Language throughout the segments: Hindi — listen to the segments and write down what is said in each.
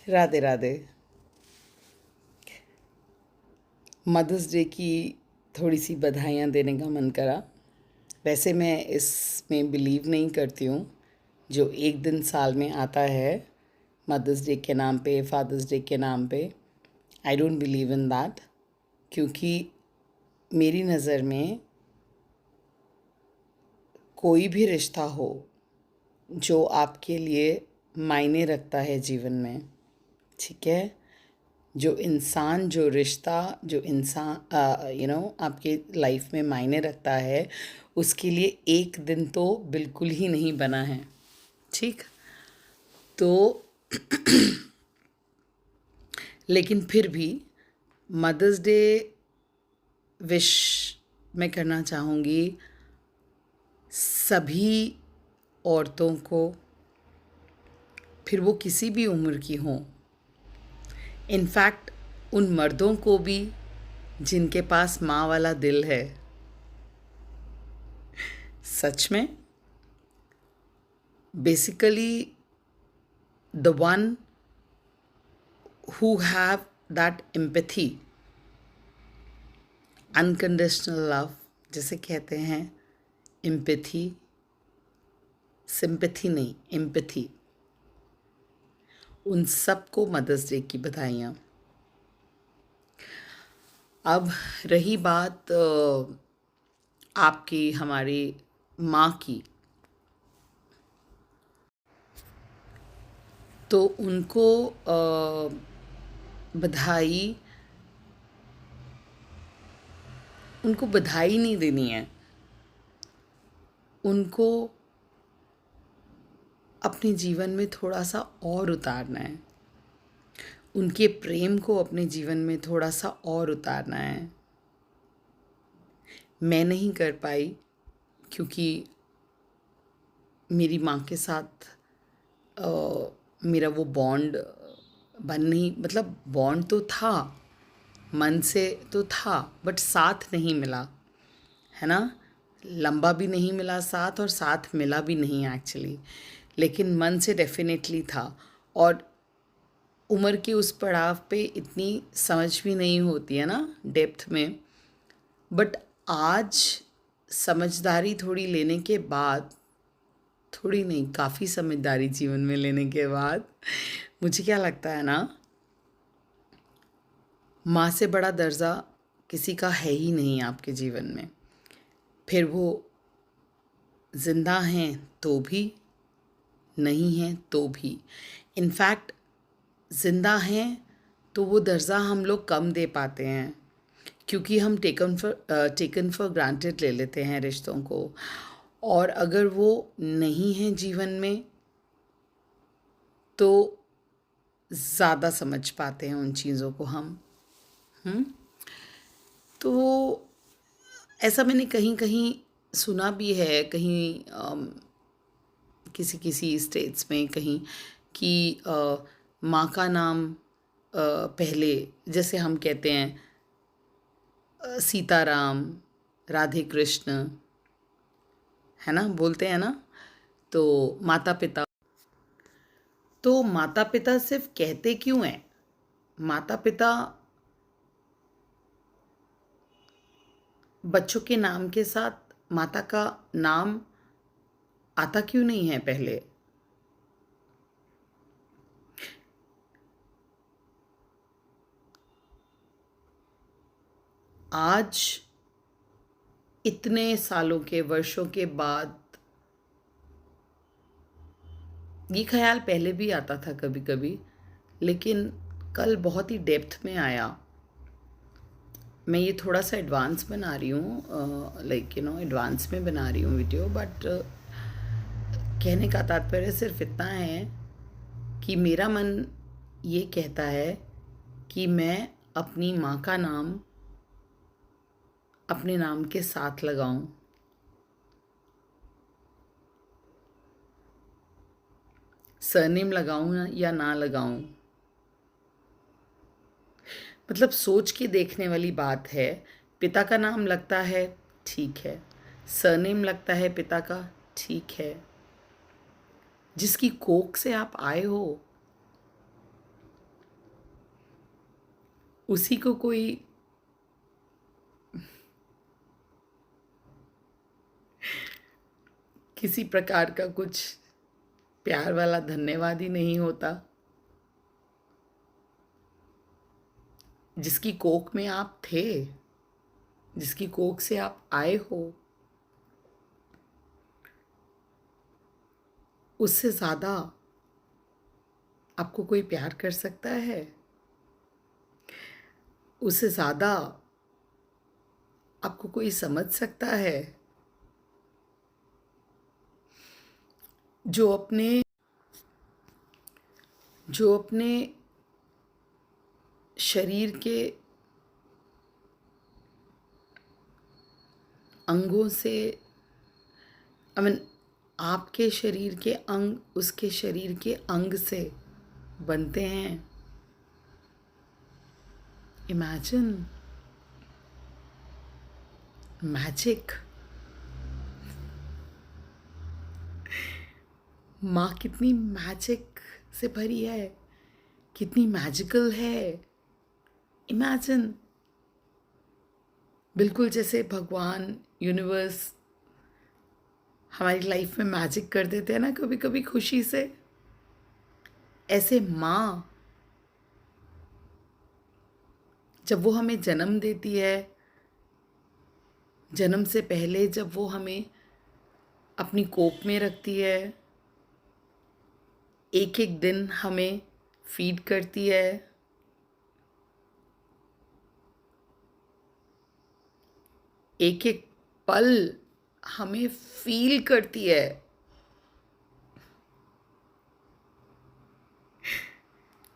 राधे राधे। मदर्स डे की थोड़ी सी बधाइयाँ देने का मन करा। वैसे मैं इसमें बिलीव नहीं करती हूँ जो एक दिन साल में आता है मदर्स डे के नाम पे, फादर्स डे के नाम पे। I don't believe in that, क्योंकि मेरी नज़र में कोई भी रिश्ता हो जो आपके लिए मायने रखता है जीवन में, ठीक है, जो रिश्ता जो इंसान आपके लाइफ में मायने रखता है, उसके लिए एक दिन तो बिल्कुल ही नहीं बना है। ठीक, तो लेकिन फिर भी मदर्स डे विश मैं करना चाहूँगी सभी औरतों को, फिर वो किसी भी उम्र की हों। इनफैक्ट उन मर्दों को भी जिनके पास माँ वाला दिल है। सच में, basically the one who have that empathy, unconditional love जिसे कहते हैं, empathy, sympathy नहीं, empathy, उन सबको मदर्स डे की बधाइयाँ। अब रही बात आपकी हमारी माँ की, तो उनको बधाई नहीं देनी है, उनको अपने जीवन में थोड़ा सा और उतारना है, उनके प्रेम को अपने जीवन में थोड़ा सा और उतारना है। मैं नहीं कर पाई क्योंकि मेरी माँ के साथ मेरा वो बॉन्ड बन नहीं, मतलब बॉन्ड तो था, मन से तो था, बट साथ नहीं मिला, है ना। लंबा भी नहीं मिला साथ, और साथ मिला भी नहीं एक्चुअली, लेकिन मन से डेफिनेटली था। और उम्र के उस पड़ाव पे इतनी समझ भी नहीं होती है ना डेप्थ में, बट आज समझदारी थोड़ी लेने के बाद, थोड़ी नहीं काफ़ी समझदारी जीवन में लेने के बाद, मुझे क्या लगता है ना, माँ से बड़ा दर्जा किसी का है ही नहीं आपके जीवन में। फिर वो जिंदा हैं तो भी, नहीं हैं तो भी। इनफैक्ट जिंदा हैं तो वो दर्जा हम लोग कम दे पाते हैं, क्योंकि हम टेकन फॉर ग्रांटेड ले लेते हैं रिश्तों को। और अगर वो नहीं है जीवन में तो ज़्यादा समझ पाते हैं उन चीज़ों को हम। तो ऐसा मैंने कहीं कहीं सुना भी है, कहीं किसी किसी स्टेट्स में कहीं, कि माँ का नाम पहले, जैसे हम कहते हैं सीताराम, राधे कृष्ण, है ना, बोलते हैं ना, तो माता पिता, तो माता पिता सिर्फ कहते क्यों हैं? माता पिता बच्चों के नाम के साथ माता का नाम आता क्यों नहीं है पहले? आज इतने सालों के, वर्षों के बाद ये ख्याल पहले भी आता था कभी कभी, लेकिन कल बहुत ही डेप्थ में आया। मैं ये थोड़ा सा एडवांस बना रही हूँ, एडवांस में बना रही हूँ वीडियो, बट कहने का तात्पर्य सिर्फ इतना है कि मेरा मन ये कहता है कि मैं अपनी माँ का नाम अपने नाम के साथ लगाऊं। सरनेम लगाऊं या ना लगाऊं, मतलब सोच के देखने वाली बात है। पिता का नाम लगता है, ठीक है, सरनेम लगता है पिता का, ठीक है, जिसकी कोख से आप आए हो उसी को कोई किसी प्रकार का कुछ प्यार वाला धन्यवाद ही नहीं होता, जिसकी कोख में आप थे, जिसकी कोख से आप आए हो, उससे ज़्यादा आपको कोई प्यार कर सकता है? उससे ज़्यादा आपको कोई समझ सकता है? जो अपने शरीर के अंगों से, आई मीन आपके शरीर के अंग उसके शरीर के अंग से बनते हैं। Imagine magic. माँ कितनी मैजिक से भरी है, कितनी मैजिकल है। इमेजिन, बिल्कुल जैसे भगवान, यूनिवर्स हमारी लाइफ में मैजिक कर देते हैं ना कभी कभी खुशी से, ऐसे माँ जब वो हमें जन्म देती है, जन्म से पहले जब वो हमें अपनी कोख में रखती है, एक एक दिन हमें फीड करती है, एक एक पल हमें फील करती है,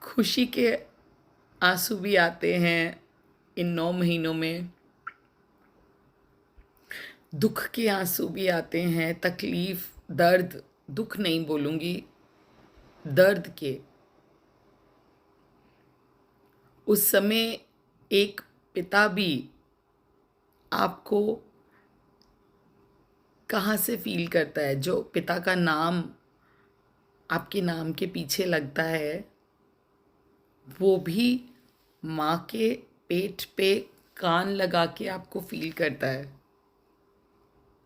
खुशी के आंसू भी आते हैं इन 9 महीनों में, दुख के आंसू भी आते हैं, तकलीफ, दर्द, दुख नहीं बोलूँगी, दर्द के। उस समय एक पिता भी आपको कहाँ से फील करता है? जो पिता का नाम आपके नाम के पीछे लगता है, वो भी माँ के पेट पे कान लगा के आपको फील करता है।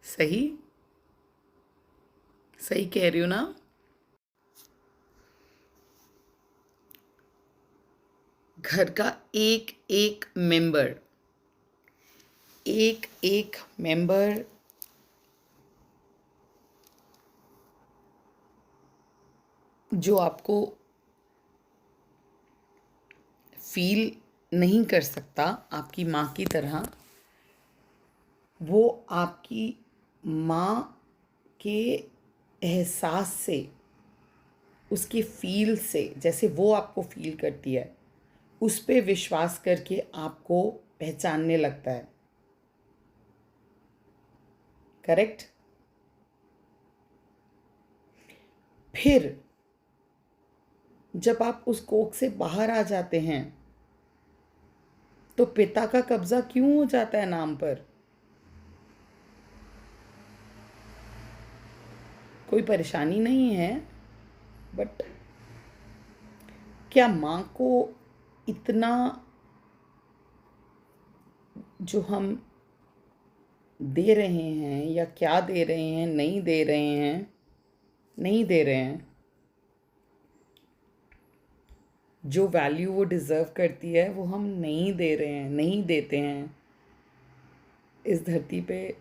सही सही कह रही हूँ ना? घर का एक एक मेंबर, एक एक मेंबर जो आपको फील नहीं कर सकता आपकी माँ की तरह, वो आपकी माँ के एहसास से, उसके फील से, जैसे वो आपको फील करती है, उस पे विश्वास करके आपको पहचानने लगता है। करेक्ट? फिर जब आप उस कोख से बाहर आ जाते हैं तो पिता का कब्जा क्यों हो जाता है नाम पर? कोई परेशानी नहीं है, बट क्या माँ को इतना जो हम दे रहे हैं, या क्या दे रहे हैं, नहीं दे रहे हैं, नहीं दे रहे हैं, जो वैल्यू वो डिज़र्व करती है वो हम नहीं दे रहे हैं, नहीं देते हैं, इस धरती पे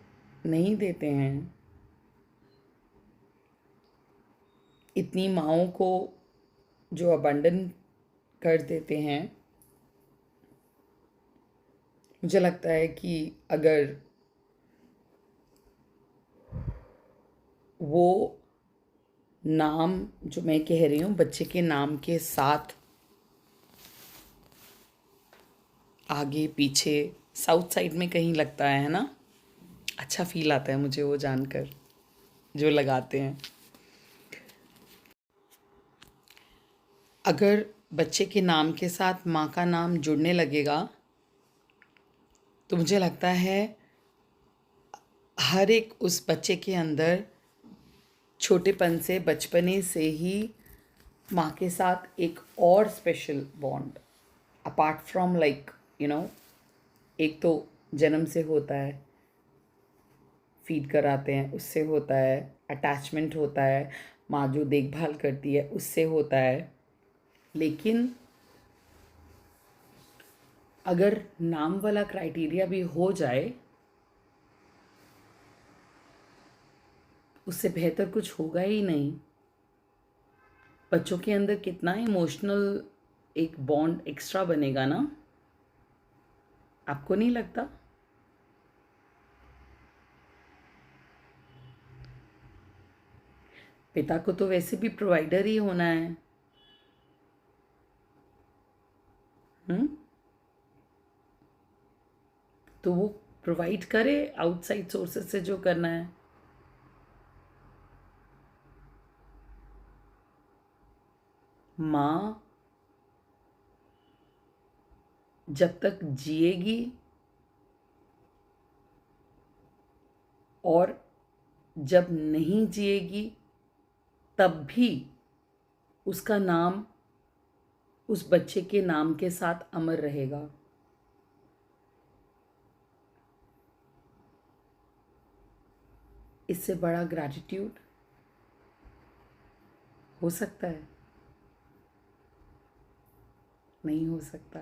नहीं देते हैं। इतनी माँओं को जो अबंडन कर देते हैं, मुझे लगता है कि अगर वो नाम जो मैं कह रही हूँ बच्चे के नाम के साथ आगे पीछे साउथ साइड में कहीं लगता है ना, अच्छा फील आता है मुझे वो जानकर, जो लगाते हैं। अगर बच्चे के नाम के साथ माँ का नाम जुड़ने लगेगा तो मुझे लगता है हर एक उस बच्चे के अंदर छोटेपन से, बचपने से ही माँ के साथ एक और special bond apart from like एक तो जन्म से होता है, फीड कराते हैं उससे होता है, अटैचमेंट होता है, माँ जो देखभाल करती है उससे होता है। लेकिन अगर नाम वाला क्राइटेरिया भी हो जाए, उससे बेहतर कुछ होगा ही नहीं। बच्चों के अंदर कितना इमोशनल एक बॉन्ड एक्स्ट्रा बनेगा ना, आपको नहीं लगता? पिता को तो वैसे भी प्रोवाइडर ही होना है। हम्म। तो वो प्रोवाइड करे आउटसाइड सोर्सेज से जो करना है। माँ जब तक जिएगी और जब नहीं जिएगी तब भी उसका नाम उस बच्चे के नाम के साथ अमर रहेगा। इससे बड़ा ग्रैटिट्यूड हो सकता है? नहीं हो सकता।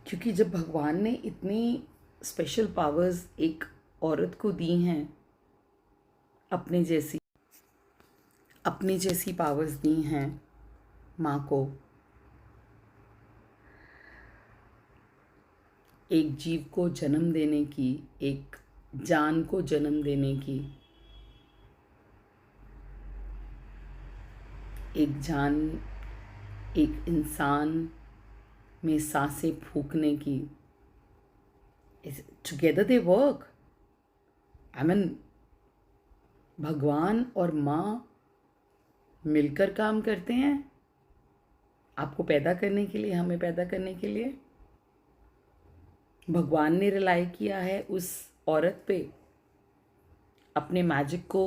क्योंकि जब भगवान ने इतनी स्पेशल पावर्स एक औरत को दी हैं, अपने जैसी अपनी जैसी पावर्स दी हैं माँ को, एक जीव को जन्म देने की, एक जान को जन्म देने की, एक जान, एक इंसान में सांसें फूंकने की। Together they work. I mean भगवान और माँ मिलकर काम करते हैं आपको पैदा करने के लिए, हमें पैदा करने के लिए। भगवान ने रिलाई किया है उस औरत पे अपने मैजिक को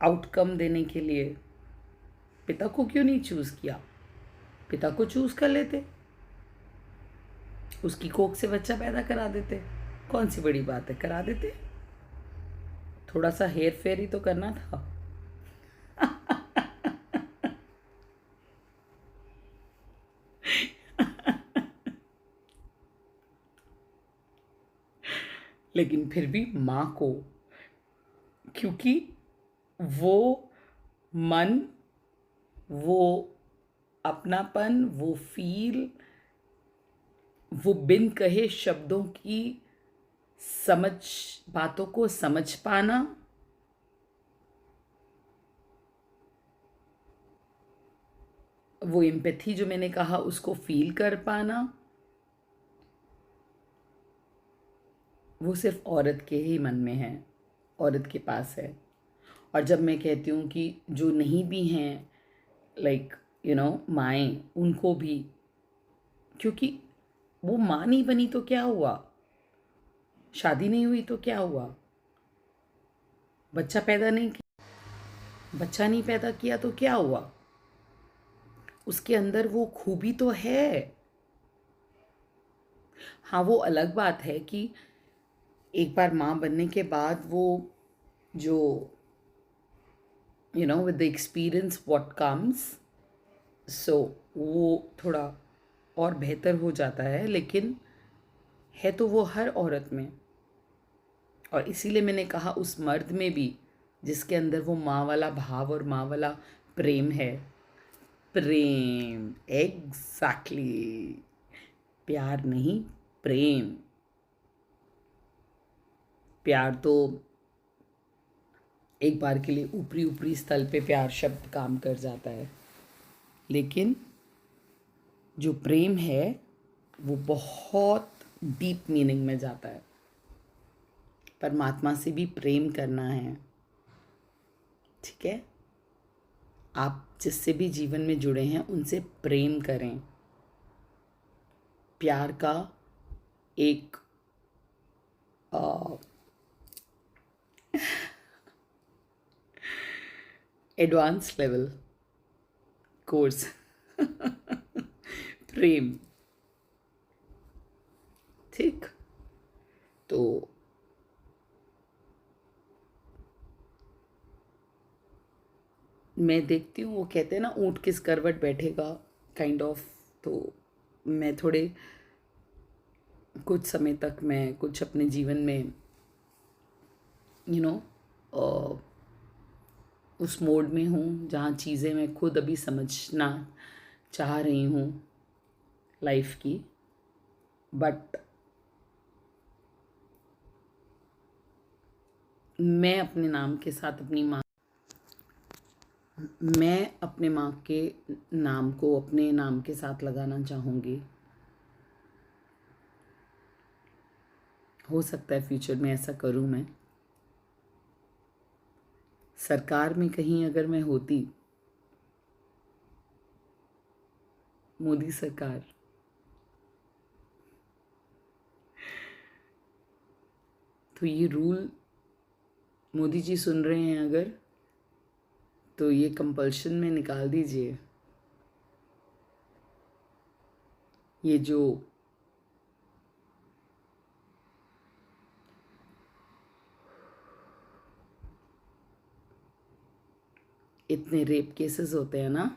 आउटकम देने के लिए। पिता को क्यों नहीं चूज किया? पिता को चूज कर लेते, उसकी कोख से बच्चा पैदा करा देते। कौन सी बड़ी बात है, करा देते। थोड़ा सा हेर फेर ही तो करना था। लेकिन फिर भी माँ को, क्योंकि वो मन, वो अपनापन, वो फील, वो बिन कहे शब्दों की समझ, बातों को समझ पाना, वो एम्पैथी जो मैंने कहा उसको फील कर पाना, वो सिर्फ औरत के ही मन में है, औरत के पास है। और जब मैं कहती हूँ कि जो नहीं भी हैं, लाइक माएँ, उनको भी, क्योंकि वो माँ नहीं बनी तो क्या हुआ, शादी नहीं हुई तो क्या हुआ, बच्चा पैदा नहीं किया, बच्चा नहीं पैदा किया तो क्या हुआ, उसके अंदर वो खूबी तो है। हाँ, वो अलग बात है कि एक बार माँ बनने के बाद वो जो with the experience what comes, so वो थोड़ा और बेहतर हो जाता है। लेकिन है तो वो हर औरत में, और इसीलिए मैंने कहा उस मर्द में भी जिसके अंदर वो माँ वाला भाव और माँ वाला प्रेम है। प्रेम, एग्जैक्टली। प्यार नहीं, प्रेम। प्यार तो एक बार के लिए ऊपरी ऊपरी स्थल पे प्यार शब्द काम कर जाता है, लेकिन जो प्रेम है वो बहुत डीप मीनिंग में जाता है। परमात्मा से भी प्रेम करना है, ठीक है? आप जिससे भी जीवन में जुड़े हैं उनसे प्रेम करें। प्यार का एक एडवांस लेवल कोर्स प्रेम। ठीक। तो मैं देखती हूँ, वो कहते हैं ना ऊँट किस करवट बैठेगा, काइंड ऑफ। तो मैं थोड़े कुछ समय तक मैं कुछ अपने जीवन में यू नो उस मोड में हूँ जहाँ चीज़ें मैं खुद अभी समझना चाह रही हूँ लाइफ की। बट मैं अपने नाम के साथ अपनी माँ मैं अपने माँ के नाम को अपने नाम के साथ लगाना चाहूँगी। हो सकता है फ्यूचर में ऐसा करूँ मैं। सरकार में कहीं अगर मैं होती, मोदी सरकार, तो ये रूल, मोदी जी सुन रहे हैं अगर, तो ये कंपल्शन में निकाल दीजिए। ये जो इतने रेप केसेस होते हैं ना,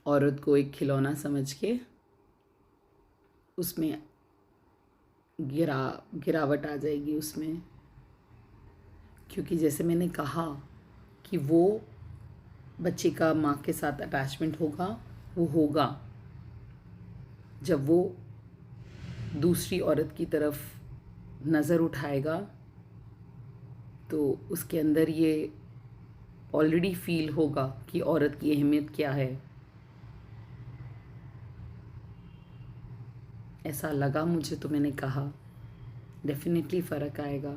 औरत को एक खिलौना समझ के उसमें गिरावट आ जाएगी उसमें। क्योंकि जैसे मैंने कहा कि वो बच्चे का माँ के साथ अटैचमेंट होगा, वो होगा जब वो दूसरी औरत की तरफ नज़र उठाएगा, तो उसके अंदर ये ऑलरेडी फील होगा कि औरत की अहमियत क्या है। ऐसा लगा मुझे तो मैंने कहा डेफिनेटली फ़र्क आएगा।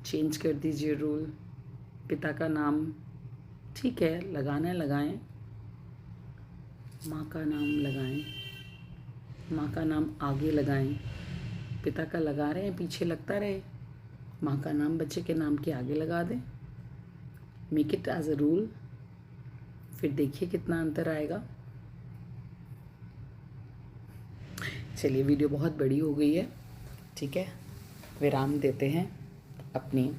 चेंज कर दीजिए रूल। पिता का नाम ठीक है, लगाना है लगाएं, माँ का नाम लगाएं, माँ का नाम आगे लगाएं। पिता का लगा रहे हैं, पीछे लगता रहे, माँ का नाम बच्चे के नाम के आगे लगा दें। Make it as a rule, फिर देखिए कितना अंतर आएगा। चलिए, वीडियो बहुत बड़ी हो गई है, ठीक है, अपनी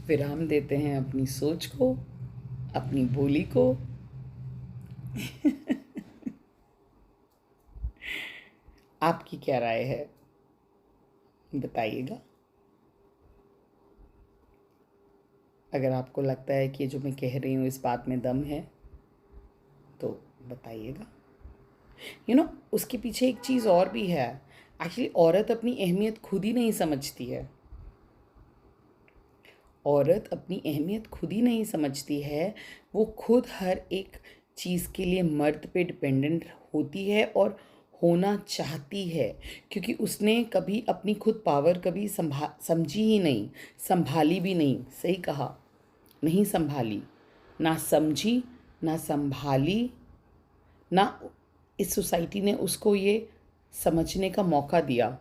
विराम देते हैं अपनी सोच को, अपनी बोली को। आपकी क्या राय है, बताइएगा। अगर आपको लगता है कि जो मैं कह रही हूँ इस बात में दम है, तो बताइएगा। उसके पीछे एक चीज़ और भी है। एक्चुअली औरत अपनी अहमियत खुद ही नहीं समझती है। औरत अपनी अहमियत खुद ही नहीं समझती है। वो खुद हर एक चीज़ के लिए मर्द पे डिपेंडेंट होती है और होना चाहती है, क्योंकि उसने कभी अपनी खुद पावर कभी समझी ही नहीं, संभाली भी नहीं। सही कहा, नहीं संभाली, ना समझी, ना संभाली, ना इस सोसाइटी ने उसको ये समझने का मौका दिया।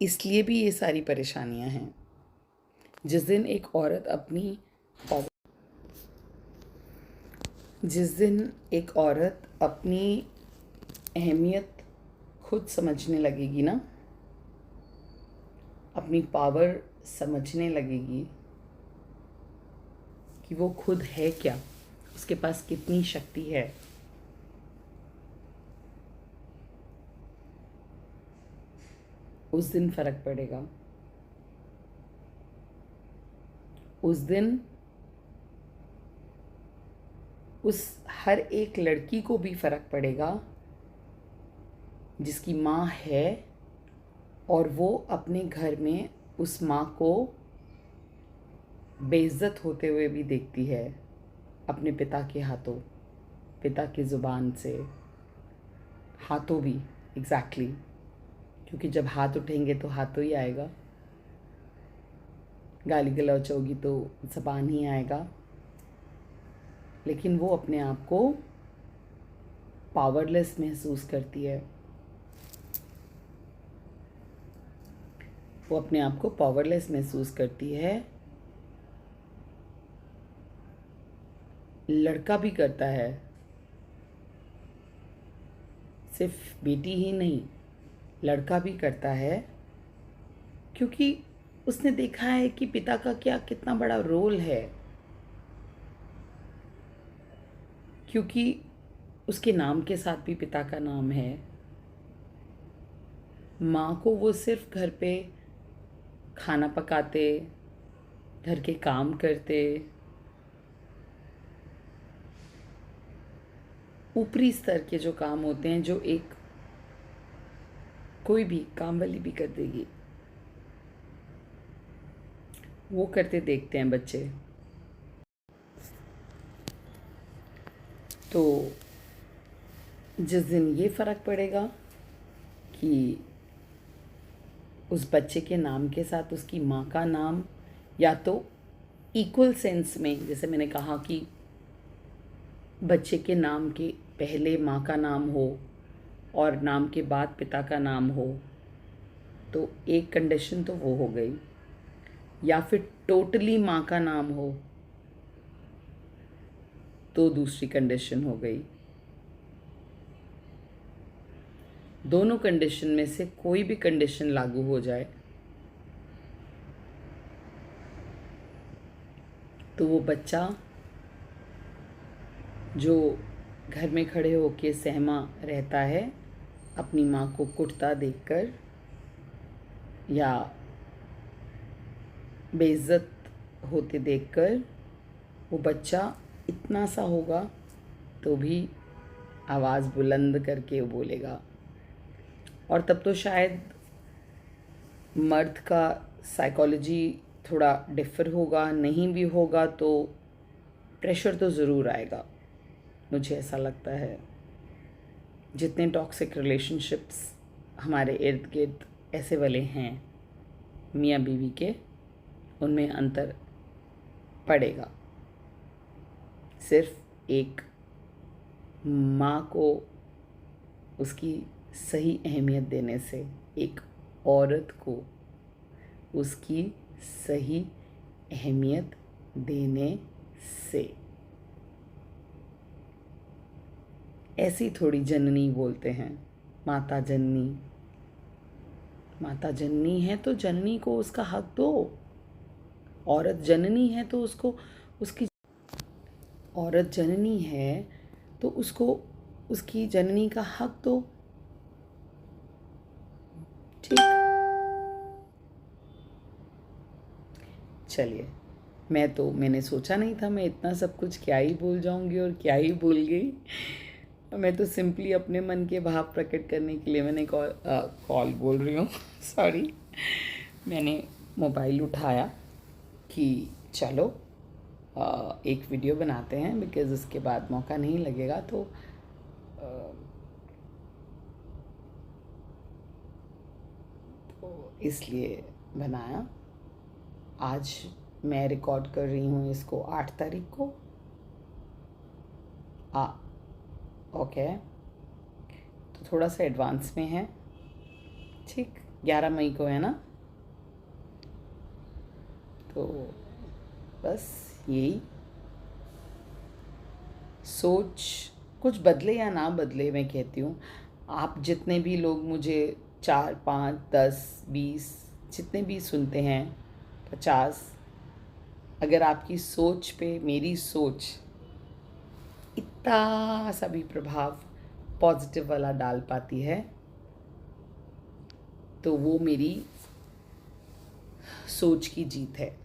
इसलिए भी ये सारी परेशानियां हैं। जिस दिन एक औरत अपनी जिस दिन एक औरत अपनी अहमियत खुद समझने लगेगी ना, अपनी पावर समझने लगेगी कि वो खुद है क्या, उसके पास कितनी शक्ति है, उस दिन फर्क पड़ेगा। उस दिन उस हर एक लड़की को भी फर्क पड़ेगा जिसकी माँ है और वो अपने घर में उस माँ को बेइज्जत होते हुए भी देखती है, अपने पिता के हाथों, पिता की ज़ुबान से, हाथों भी एग्जैक्टली क्योंकि जब हाथ उठेंगे तो हाथों ही आएगा, गाली गलौच होगी तो ज़बान ही आएगा। लेकिन वो अपने आप को पावरलेस महसूस करती है। वो अपने आप को पावरलेस महसूस करती है लड़का भी करता है, सिर्फ बेटी ही नहीं, लड़का भी करता है, क्योंकि उसने देखा है कि पिता का क्या कितना बड़ा रोल है। क्योंकि उसके नाम के साथ भी पिता का नाम है। माँ को वो सिर्फ घर पे खाना पकाते, घर के काम करते, ऊपरी स्तर के जो काम होते हैं, जो एक कोई भी काम वाली भी कर देगी, वो करते देखते हैं बच्चे। तो जिस दिन ये फ़र्क पड़ेगा कि उस बच्चे के नाम के साथ उसकी माँ का नाम या तो इक्वल सेंस में, जैसे मैंने कहा कि बच्चे के नाम के पहले माँ का नाम हो और नाम के बाद पिता का नाम हो, तो एक कंडीशन तो वो हो गई। या फिर टोटली माँ का नाम हो, तो दूसरी कंडीशन हो गई। दोनों कंडीशन में से कोई भी कंडीशन लागू हो जाए तो वो बच्चा जो घर में खड़े होके सहमा रहता है अपनी माँ को कुटता देखकर या बेइज्जत होते देखकर, वो बच्चा इतना सा होगा तो भी आवाज़ बुलंद करके बोलेगा। और तब तो शायद मर्द का साइकोलॉजी थोड़ा डिफ़र होगा, नहीं भी होगा तो प्रेशर तो ज़रूर आएगा, मुझे ऐसा लगता है। जितने टॉक्सिक रिलेशनशिप्स हमारे इर्द गिर्द ऐसे वाले हैं मियाँ बीवी के, उनमें अंतर पड़ेगा। सिर्फ एक माँ को उसकी सही अहमियत देने से, एक औरत को उसकी सही अहमियत देने से। ऐसी थोड़ी जननी बोलते हैं, माता जननी। माता जननी है तो जननी को उसका हक दो। औरत जननी है तो उसको उसकी औरत जननी है तो उसको उसकी जननी का हक दो। ठीक। चलिए, मैंने सोचा नहीं था मैं इतना सब कुछ क्या ही बोल जाऊंगी और क्या ही बोल गई। मैं तो सिंपली अपने मन के भाव प्रकट करने के लिए मैंने कॉल बोल रही हूँ सॉरी, मैंने मोबाइल उठाया कि चलो एक वीडियो बनाते हैं, बिकॉज़ उसके बाद मौका नहीं लगेगा तो इसलिए बनाया। आज मैं रिकॉर्ड कर रही हूँ इसको 8 तारीख को। ओके, तो थोड़ा सा एडवांस में है। ठीक, 11 मई को है ना। तो बस यही सोच कुछ बदले या ना बदले, मैं कहती हूँ आप जितने भी लोग मुझे 4, 5, 10, 20 जितने भी सुनते हैं, 50, अगर आपकी सोच पे मेरी सोच इतना सा भी प्रभाव पॉजिटिव वाला डाल पाती है तो वो मेरी सोच की जीत है।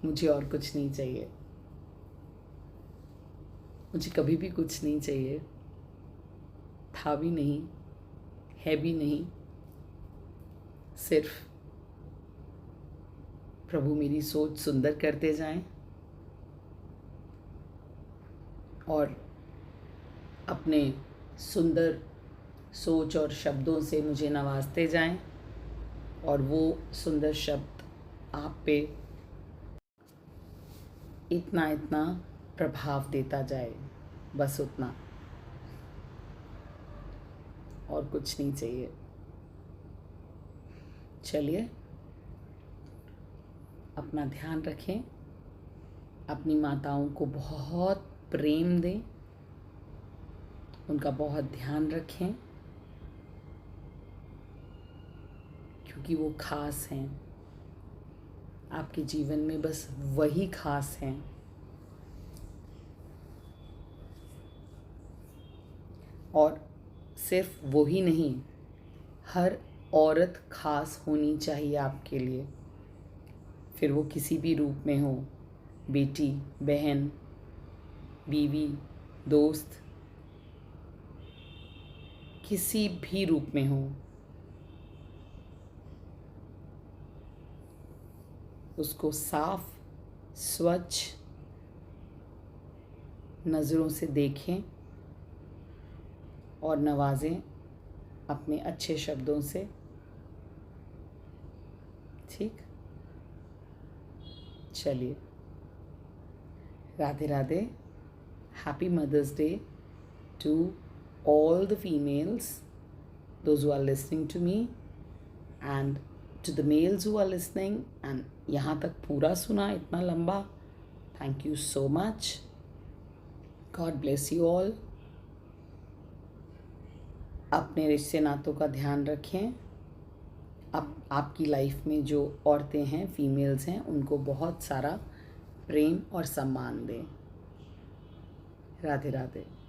मुझे और कुछ नहीं चाहिए, मुझे कभी भी कुछ नहीं चाहिए, था भी नहीं, है भी नहीं। सिर्फ प्रभु मेरी सोच सुंदर करते जाएं और अपने सुंदर सोच और शब्दों से मुझे नवाजते जाएं और वो सुंदर शब्द आप पे इतना इतना प्रभाव देता जाए, बस उतना, और कुछ नहीं चाहिए। चलिए, अपना ध्यान रखें, अपनी माताओं को बहुत प्रेम दें, उनका बहुत ध्यान रखें, क्योंकि वो खास हैं। आपके जीवन में बस वही खास हैं। और सिर्फ वो ही नहीं, हर औरत खास होनी चाहिए आपके लिए, फिर वो किसी भी रूप में हो, बेटी, बहन, बीवी, दोस्त, किसी भी रूप में हो। उसको साफ, स्वच्छ नज़रों से देखें और नवाजें अपने अच्छे शब्दों से। ठीक, चलिए, Radhe Radhe. Happy mother's day to all the females, those who are listening to me, and to the males who are listening and यहाँ तक पूरा सुना इतना लंबा, thank you so much. God bless you all. अपने रिश्ते नातों का ध्यान रखें। आपकी लाइफ में जो औरतें हैं, फीमेल्स हैं, उनको बहुत सारा प्रेम और सम्मान दें। राधे राधे।